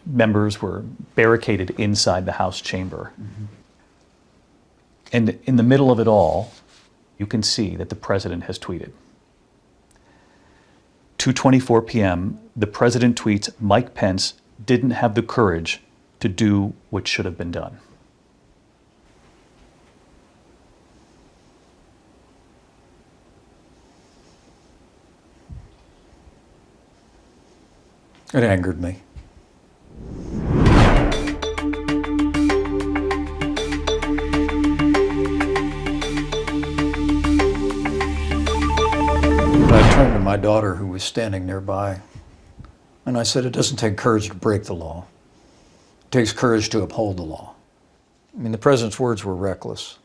members were barricaded inside the House chamber. And in the middle of it all, you can see that the president has tweeted. 2:24 p.m., the president tweets, Mike Pence didn't have the courage to do what should have been done. It angered me. I turned to my daughter, who was standing nearby, and I said, it doesn't take courage to break the law. It takes courage to uphold the law. I mean, the president's words were reckless.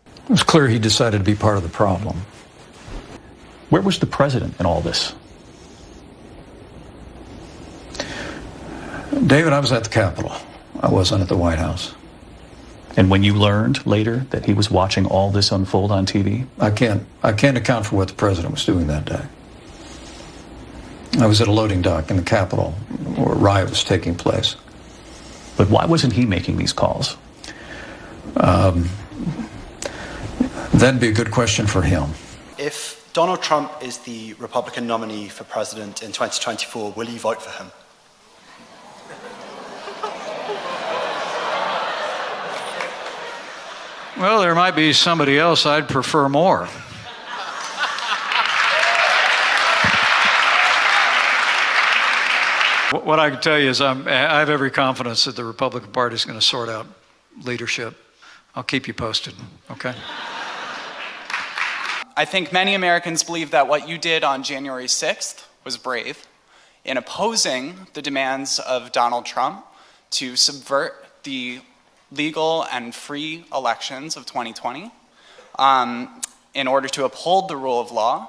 It was clear he decided to be part of the problem. Where was the president in all this? David, I was at the Capitol. I wasn't at the White House. And when you learned later that he was watching all this unfold on TV? I can't account for what the president was doing that day. I was at a loading dock in the Capitol where a riot was taking place. But why wasn't he making these calls? That'd be a good question for him. If Donald Trump is the Republican nominee for president in 2024, will you vote for him? Well, there might be somebody else I'd prefer more. What I can tell you is I have every confidence that the Republican Party is going to sort out leadership. I'll keep you posted, okay? I think many Americans believe that what you did on January 6th was brave in opposing the demands of Donald Trump to subvert the legal and free elections of 2020 in order to uphold the rule of law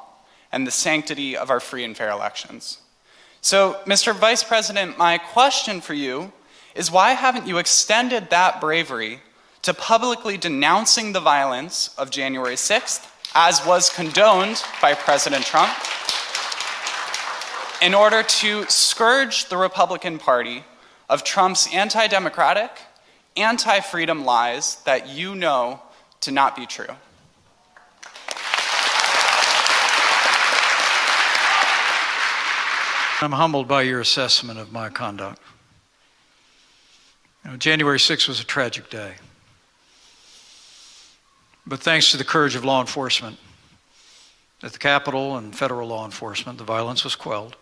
and the sanctity of our free and fair elections. So, Mr. Vice President, my question for you is, why haven't you extended that bravery to publicly denouncing the violence of January 6th, as was condoned by President Trump, in order to scourge the Republican Party of Trump's anti-democratic, anti-freedom lies that you know to not be true? I'm humbled by your assessment of my conduct. January 6th was a tragic day. But thanks to the courage of law enforcement at the Capitol and federal law enforcement, the violence was quelled.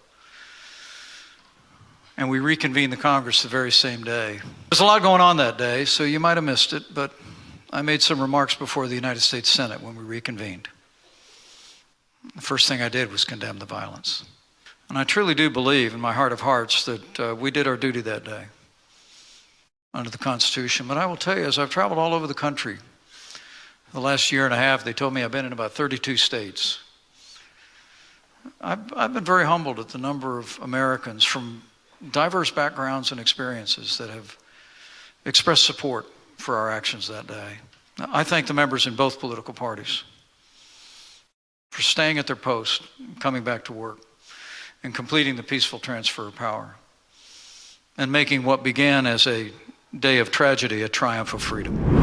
And we reconvened the Congress the very same day. There's a lot going on that day, so you might have missed it, but I made some remarks before the United States Senate when we reconvened. The first thing I did was condemn the violence. And I truly do believe in my heart of hearts that we did our duty that day under the Constitution. But I will tell you, as I've traveled all over the country, the last year and a half, they told me I've been in about 32 states. I've been very humbled at the number of Americans from diverse backgrounds and experiences that have expressed support for our actions that day. I thank the members in both political parties for staying at their post, coming back to work, and completing the peaceful transfer of power, and making what began as a day of tragedy a triumph of freedom.